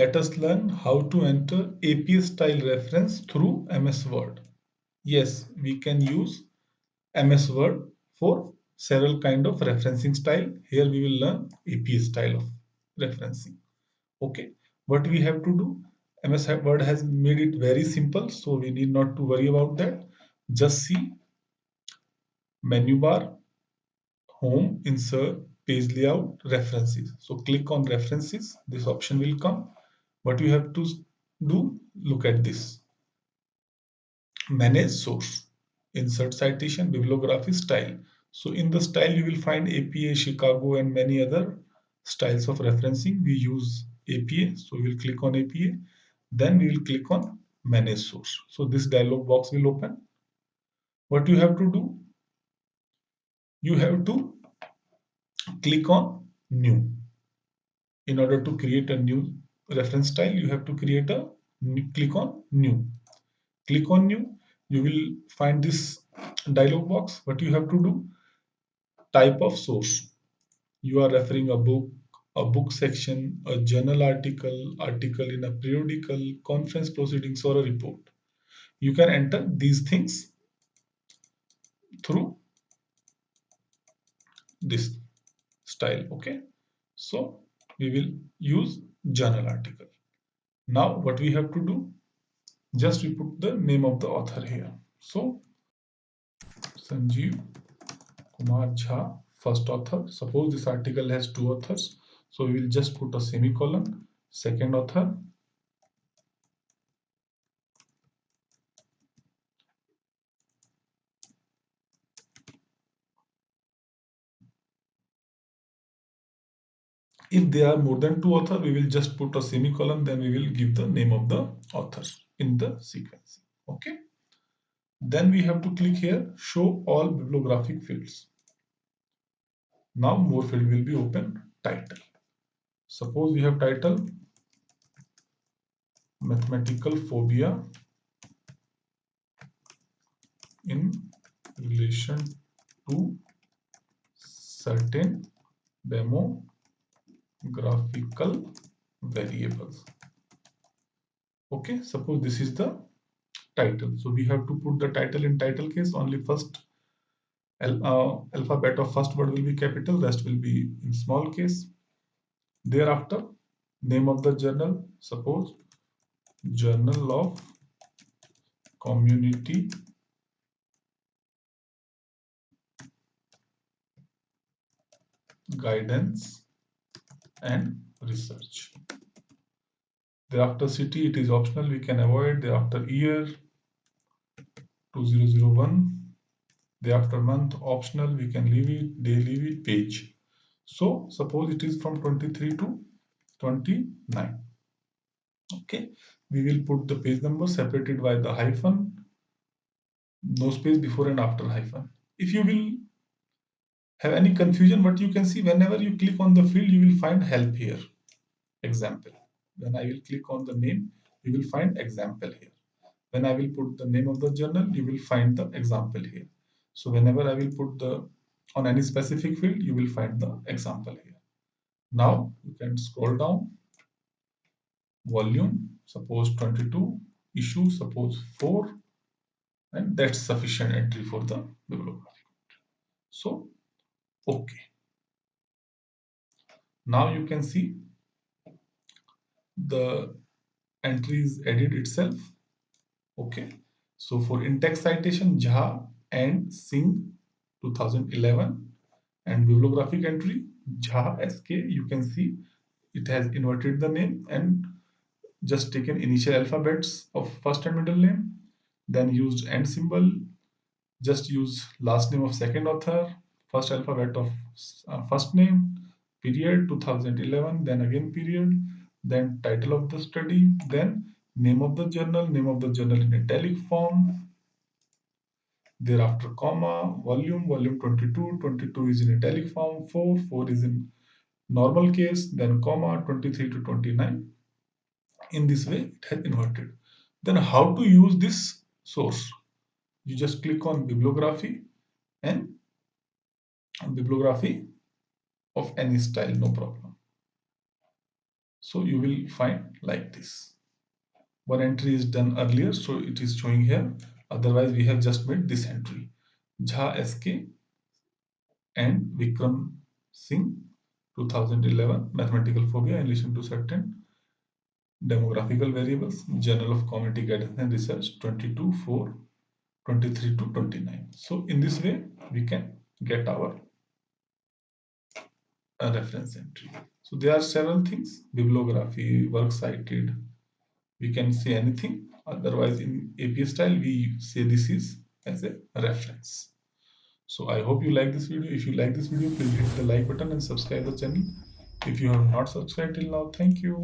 let us learn how to enter APA style reference through MS Word. Yes, we can use MS Word for several kind of referencing style. Here we will learn APA style of referencing. Okay, what we have to do? MS Word has made it very simple, so we need not to worry about that. Just see menu bar, home, insert, page layout, references. So click on references. This option will come. What you have to do? Look at this. Manage source, insert citation, bibliography, style. So in the style you will find APA, Chicago and many other styles of referencing. We use APA, so we will click on APA. Then we will click on manage source. So this dialog box will open. What you have to do? You have to click on new. In order to create a new reference style, you have to create a click on new. Click on new. You will find this dialog box. What you have to do? Type of source. You are referring a book section, a journal article in a periodical, conference proceedings, or a report. You can enter these things through this style. Okay, so we will use journal article. Now what we have to do? Just we put the name of the author here. So Sanjeev Kumar Jha, first author. Suppose this article has two authors, so we will just put a semicolon. Second author. If there are more than two authors, we will just put a semicolon, then we will give the name of the authors in the sequence. Okay. Then we have to click here, show all bibliographic fields. Now more field will be open. Title. Suppose we have title mathematical phobia in relation to certain demographical variables. Okay, suppose this is the title. So we have to put the title in title case. Only first alphabet of first word will be capital, rest will be in small case. Thereafter, name of the journal, suppose Journal of Community Guidance and Research. Thereafter city, it is optional, we can avoid. Thereafter year, 2001. Thereafter month, optional, we can leave it. Day, leave it. Page. So suppose it is from 23 to 29. Okay, we will put the page number separated by the hyphen, no space before and after hyphen. If you will have any confusion, what you can see, whenever you click on the field, you will find help here, example. When I will click on the name, you will find example here. When I will put the name of the journal, you will find the example here. So whenever I will put the on any specific field, you will find the example here. Now you can scroll down. Volume, suppose 22, issue, suppose 4, and that's sufficient entry for the bibliography. So, okay. Now you can see the entries edit itself. Okay. So for in-text citation, Jha and Singh 2011, and bibliographic entry Jha SK, you can see it has inverted the name and just taken initial alphabets of first and middle name, then used and symbol, just use last name of second author, first alphabet of first name, period 2011, then again period, then title of the study, then name of the journal in italic form, thereafter comma, volume 22, 22 is in italic form, 4 is in normal case, then comma 23 to 29. In this way it has inverted. Then how to use this source? You just click on bibliography and bibliography of any style, no problem. So you will find like this. One entry is done earlier, so it is showing here. Otherwise we have just made this entry. Jha SK and Vikram Singh, 2011, mathematical phobia in relation to certain demographical variables, Journal of Community Guidance and Research, 22/4, 23 to 29. So in this way we can get our reference entry. So there are several things: bibliography, work cited, we can say anything. Otherwise in APA style we say this is as a reference. So I hope you like this video. If you like this video, please hit the like button and subscribe the channel if you have not subscribed till now. Thank you.